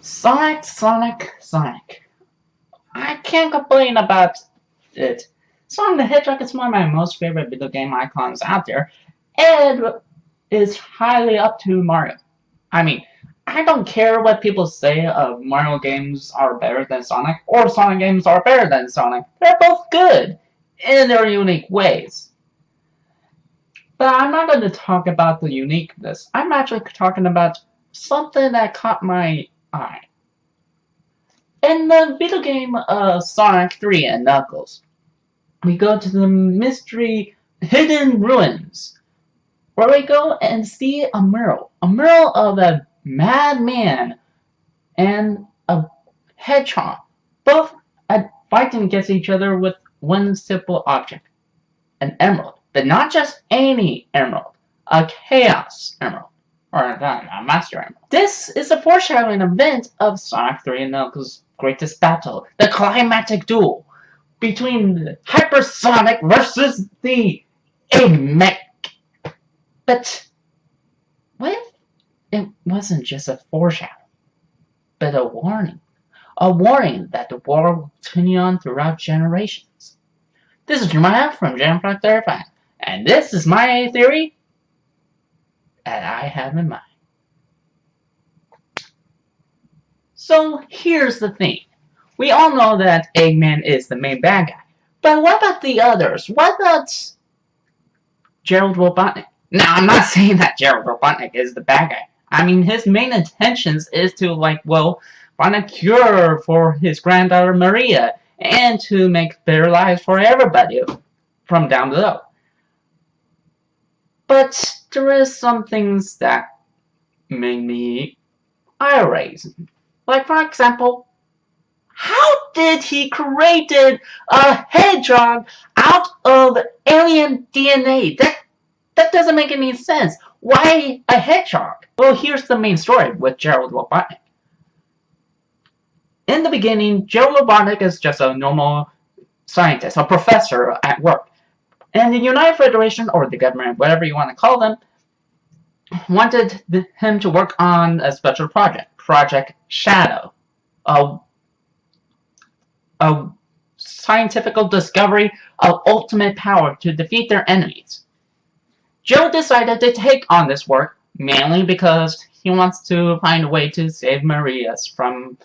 Sonic, Sonic, Sonic. I can't complain about it. Sonic the Hedgehog is one of my most favorite video game icons out there, and is highly up to Mario. I mean, I don't care what people say of Mario games are better than Sonic, or Sonic games are better than Sonic. They're both good in their unique ways. But I'm not going to talk about the uniqueness. I'm actually talking about something that caught my eye. In the video game Sonic 3 and Knuckles, we go to the mystery hidden ruins, where we go and see a mural of a madman and a hedgehog, both fighting against each other with one simple object, an emerald. But not just any emerald, a chaos emerald, or a master emerald. This is a foreshadowing event of Sonic 3 and Knuckles' greatest battle, the climatic duel between the Hypersonic versus the Mech. But what if it wasn't just a foreshadowing, but a warning? A warning that the war will continue on throughout generations. This is Jeremiah from Jamfrog 35, and this is my theory that I have in mind. So here's the thing. We all know that Eggman is the main bad guy. But what about the others? What about Gerald Robotnik? Now, I'm not saying that Gerald Robotnik is the bad guy. I mean, his main intentions is to, find a cure for his granddaughter Maria and to make better lives for everybody from down below. But there is some things that make me irate. Like, for example, how did he create a hedgehog out of alien DNA? That doesn't make any sense. Why a hedgehog? Well, here's the main story with Gerald Robotnik. In the beginning, Gerald Robotnik is just a normal scientist, a professor at work. And the United Federation, or the government, whatever you want to call them, wanted him to work on a special project, Project Shadow. A scientific discovery of ultimate power to defeat their enemies. Joe decided to take on this work mainly because he wants to find a way to save Maria from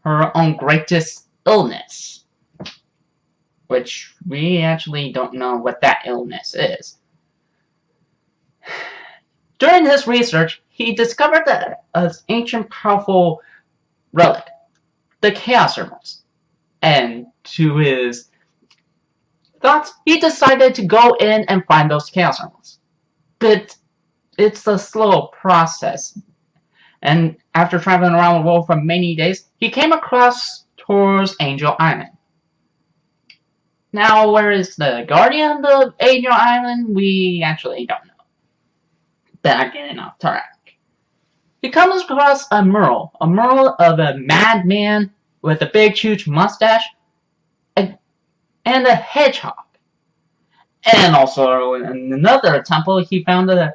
her own greatest illness, which we actually don't know what that illness is. During his research, he discovered an ancient powerful relic, the Chaos Emeralds. And to his thoughts, he decided to go in and find those Chaos Emeralds. But it's a slow process. And after traveling around the world for many days, he came across towards Angel Island. Now, where is the guardian of Angel Island? We actually don't know. But getting off track. He comes across a mural of a madman with a big, huge mustache, and a hedgehog. And also, in another temple, he found a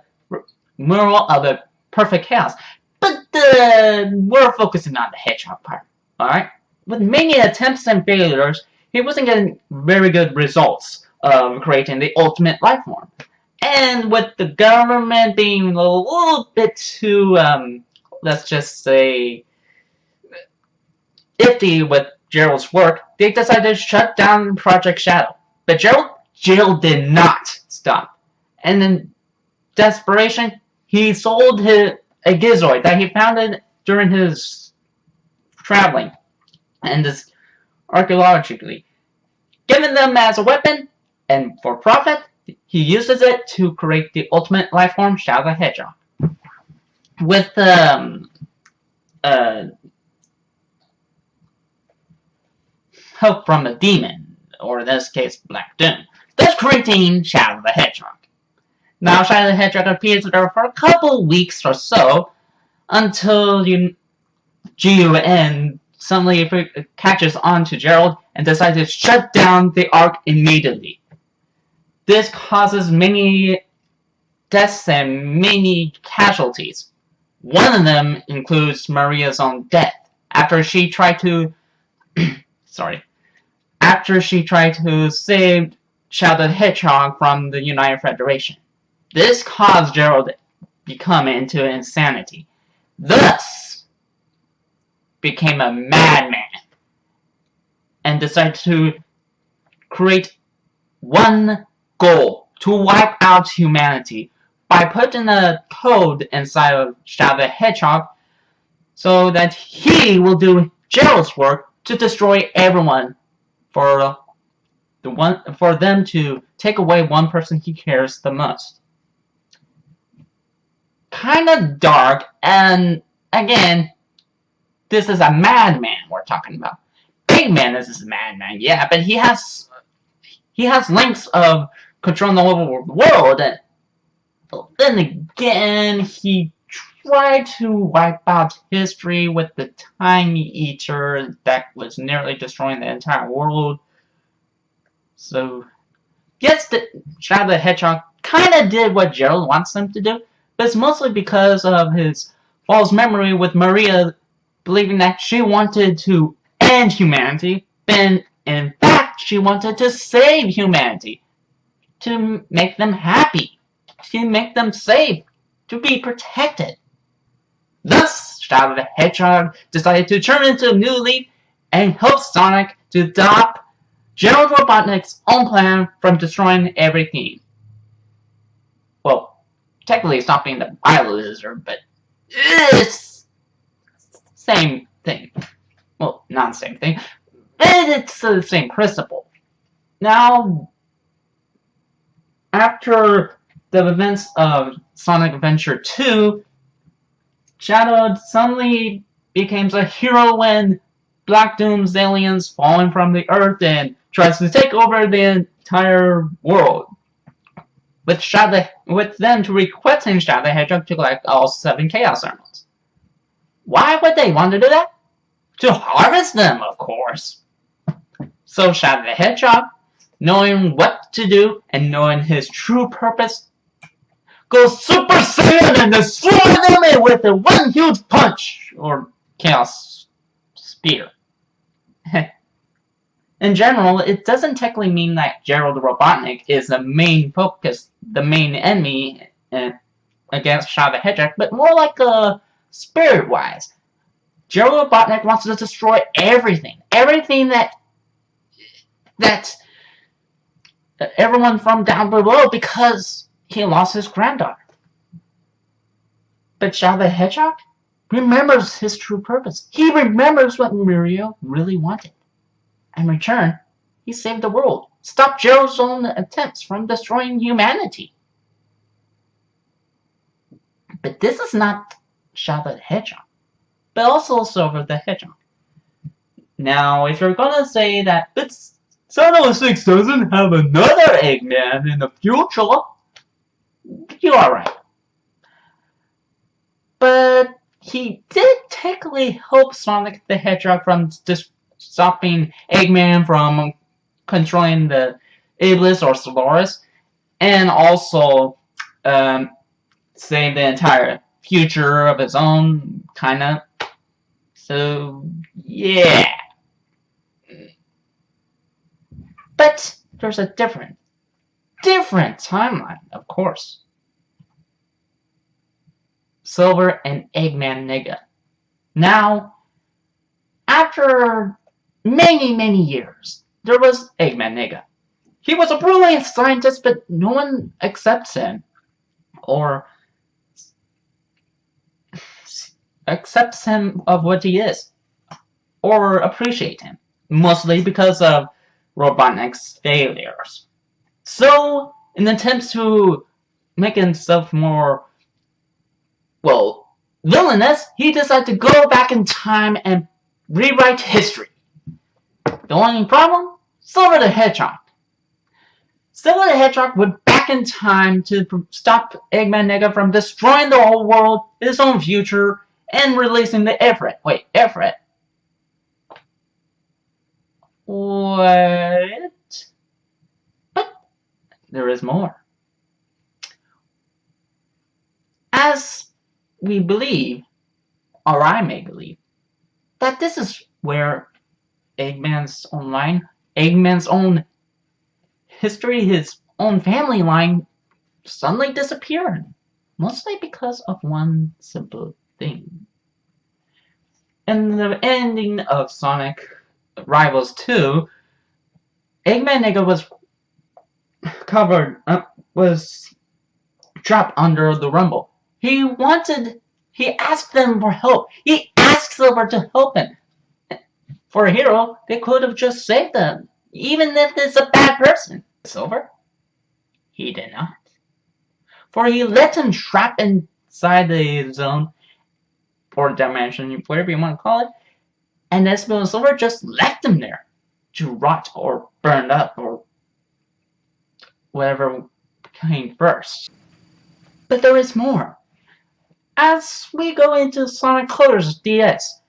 mural of a perfect chaos. But we're focusing on the hedgehog part, alright? With many attempts and failures, he wasn't getting very good results of creating the ultimate life form. And with the government being a little bit too, let's just say, iffy with Gerald's work, they decided to shut down Project Shadow. But Gerald did not stop. And in desperation, he sold a Gizoid that he found during his traveling and this archaeologically, giving them as a weapon, and for profit, he uses it to create the ultimate life form, Shadow the Hedgehog. With help from a demon, or in this case, Black Doom, thus creating Shadow the Hedgehog. Now, Shadow the Hedgehog appears there for a couple weeks or so, until GUN suddenly catches on to Gerald and decides to shut down the Ark immediately. This causes many deaths and many casualties. One of them includes Maria's own death after she tried to save Shadow the Hedgehog from the United Federation. This caused Gerald to become into insanity, thus became a madman and decided to create one goal: to wipe out humanity by putting a code inside of Shadow the Hedgehog so that he will do Gerald's work to destroy everyone for them to take away one person he cares the most. Kind of dark, and again, this is a madman we're talking about. Eggman is a madman, yeah, but he has links of controlling the whole world, and then again, he tried to wipe out history with the Tiny Eater that was nearly destroying the entire world. So, yes, Shadow the Hedgehog kind of did what Gerald wants him to do, but it's mostly because of his false memory with Maria believing that she wanted to end humanity, when in fact she wanted to save humanity, to make them happy, to make them safe, to be protected. Thus, Shadow the Hedgehog decided to turn into a new leaf and help Sonic to adopt Gerald Robotnik's own plan from destroying everything. Well, technically stopping the Bio-Lizard, but it's same thing. Well, not the same thing, but it's the same principle. Now, after the events of Sonic Adventure 2, Shadow suddenly becomes a hero when Black Doom's aliens falling from the Earth and tries to take over the entire world. With them requesting Shadow the Hedgehog to collect all 7 Chaos Emeralds. Why would they want to do that? To harvest them, of course. So Shadow the Hedgehog, knowing what to do and knowing his true purpose, goes Super Saiyan and destroys them with a one huge punch, or Chaos Spear. In general, it doesn't technically mean that Gerald Robotnik is the main focus, the main enemy against Shadow the Hedgehog, but more like spirit-wise. Gerald Robotnik wants to destroy everything that everyone from down below because he lost his granddaughter. But Shadow the Hedgehog remembers his true purpose. He remembers what Muriel really wanted. In return, he saved the world, stopped Gerald's own attempts from destroying humanity. But this is not Shadow the Hedgehog, but also Silver the Hedgehog. Now, if you're gonna say that it's Shadow 6 doesn't have another Eggman in the future, you are right. But he did technically help Sonic the Hedgehog from stopping Eggman from controlling the Iblis or Solaris, and also save the entire future of his own, kinda. So, yeah. But there's a different timeline, of course. Silver and Eggman Nigga. Now, after many years, there was Eggman Nigga. He was a brilliant scientist, but no one accepts him or accepts him of what he is or appreciate him, mostly because of Robotnik's failures. So, in attempts to make himself more, well, villainous, he decided to go back in time and rewrite history. The only problem? Silver the Hedgehog. Silver the Hedgehog went back in time to stop Eggman Nigga from destroying the whole world, his own future, and releasing the Everett. Wait, Everett? What? But there is more. As we believe, or I may believe, that this is where Eggman's own history, his own family line suddenly disappeared. Mostly because of one simple thing. In the ending of Sonic Rivals 2, Eggman Nigga covered, was trapped under the rumble. He asked them for help. He asked Silver to help him. For a hero, they could have just saved him, even if it's a bad person. Silver? He did not. For he let him trapped inside the zone, or dimension, whatever you want to call it, and Espo and Silver just left him there to rot or burn up or whatever came first. But there is more. As we go into Sonic Colors DS,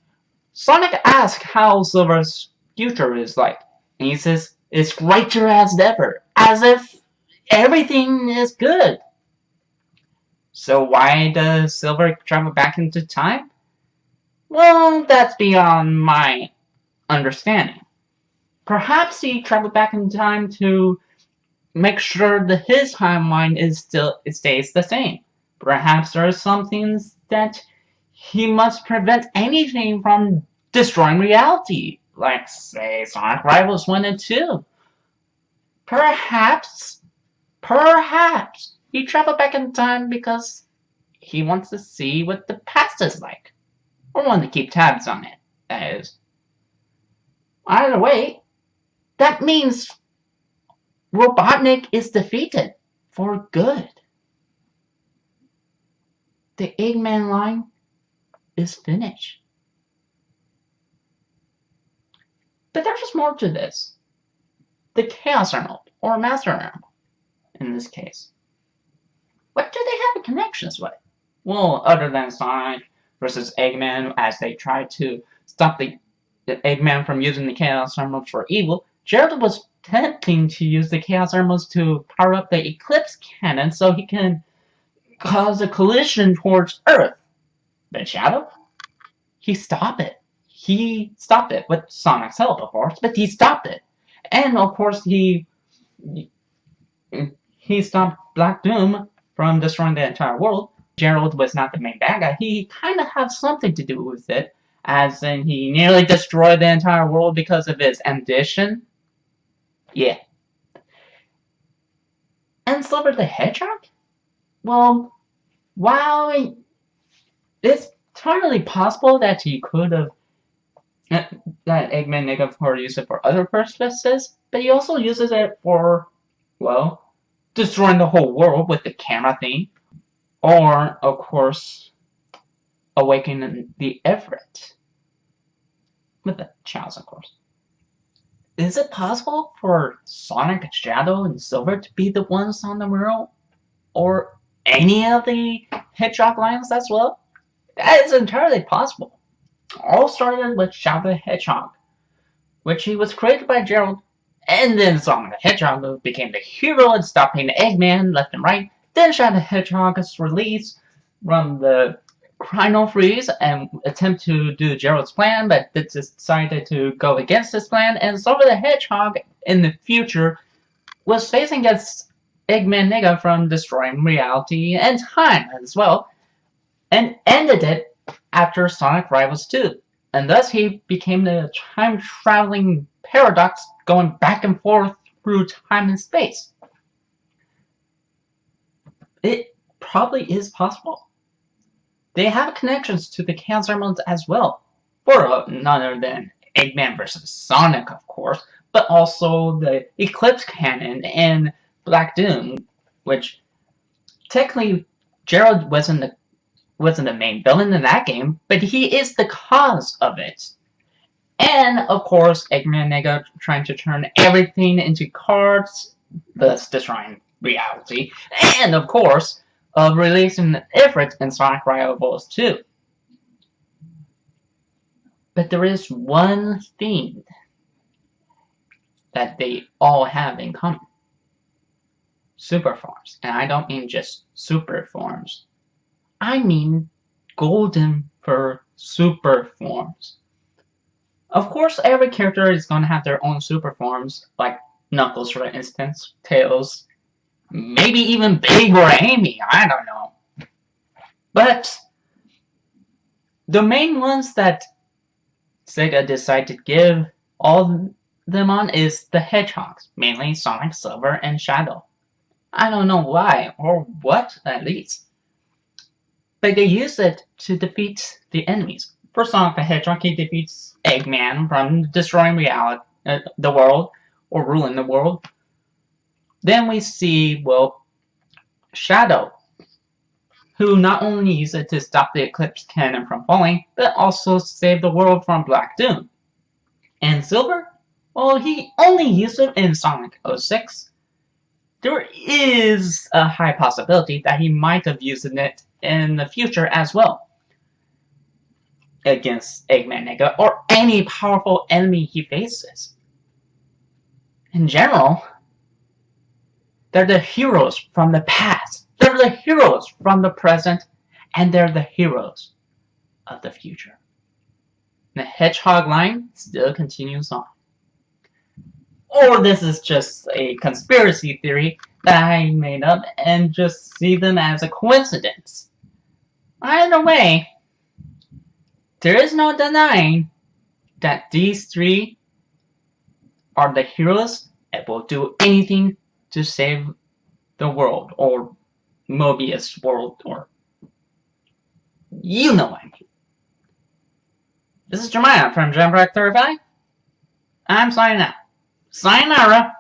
Sonic asks how Silver's future is like, and he says it's brighter as ever, as if everything is good. So why does Silver travel back into time? Well, that's beyond my understanding. Perhaps he traveled back in time to make sure that his timeline it stays the same. Perhaps there are some things that he must prevent anything from destroying reality, like say Sonic Rivals 1 and 2. Perhaps he traveled back in time because he wants to see what the past is like, or want to keep tabs on it, that is. Either way, that means Robotnik is defeated for good. The Eggman line is finished. But there's more to this. The Chaos Emerald, or Master Emerald, in this case. What do they have connections with? Well, other than Sonic versus Eggman as they tried to stop the Eggman from using the Chaos Emeralds for evil, Gerald was attempting to use the Chaos Emeralds to power up the Eclipse Cannon so he can cause a collision towards Earth. But Shadow? He stopped it. He stopped it with Sonic's help, of course, but he stopped it. And of course, he stopped Black Doom from destroying the entire world. Gerald was not the main bad guy. He kind of had something to do with it, as in he nearly destroyed the entire world because of his ambition. Yeah. And Silver the Hedgehog? Well, while it's entirely possible that he could have that Eggman Nigga for use it for other purposes, but he also uses it for, well, destroying the whole world with the camera thing, or, of course, awakening the Everett with the Chows, of course. Is it possible for Sonic, Shadow, and Silver to be the ones on the mural? Or any of the Hedgehog lines as well? That is entirely possible. All started with Shadow the Hedgehog, which he was created by Gerald, and then Sonic the Hedgehog became the hero and stopped being Eggman left and right. Then Shadow the Hedgehog is released from the Chrono Freeze and attempt to do Gerald's plan, but decided to go against his plan, and Sonic the Hedgehog in the future was facing against Eggman Nigga from destroying reality and time as well, and ended it after Sonic Rivals 2. And thus he became the time-traveling paradox going back and forth through time and space. It probably is possible. They have connections to the Chaos Emeralds as well, for none other than Eggman versus Sonic, of course, but also the Eclipse Cannon and Black Doom, which technically Gerald wasn't the main villain in that game, but he is the cause of it. And of course, Eggman Nigga trying to turn everything into cards, thus destroying reality, and of course, releasing Ifrit in Sonic Rivals 2. But there is one thing that they all have in common. Super forms. And I don't mean just super forms. I mean golden fur super forms. Of course, every character is gonna have their own super forms, like Knuckles, for instance, Tails, maybe even Big or Amy, I don't know. But the main ones that Sega decided to give all them on is the Hedgehogs, mainly Sonic, Silver, and Shadow. I don't know why, or what at least, but they use it to defeat the enemies. For Sonic the Hedgehog, he defeats Eggman from destroying the world, or ruling the world. Then we see, well, Shadow, who not only used it to stop the Eclipse Cannon from falling, but also save the world from Black Doom. And Silver? Well, he only used it in Sonic 06. There is a high possibility that he might have used it in the future as well, against Eggman Nega or any powerful enemy he faces. In general, they're the heroes from the past, they're the heroes from the present, and they're the heroes of the future. The Hedgehog line still continues on. Or this is just a conspiracy theory that I made up and just see them as a coincidence. Either way, there is no denying that these three are the heroes and will do anything to save the world, or Mobius world, or you know what I mean. This is Jeremiah from Jambrack 35. I'm signing out. Sayonara!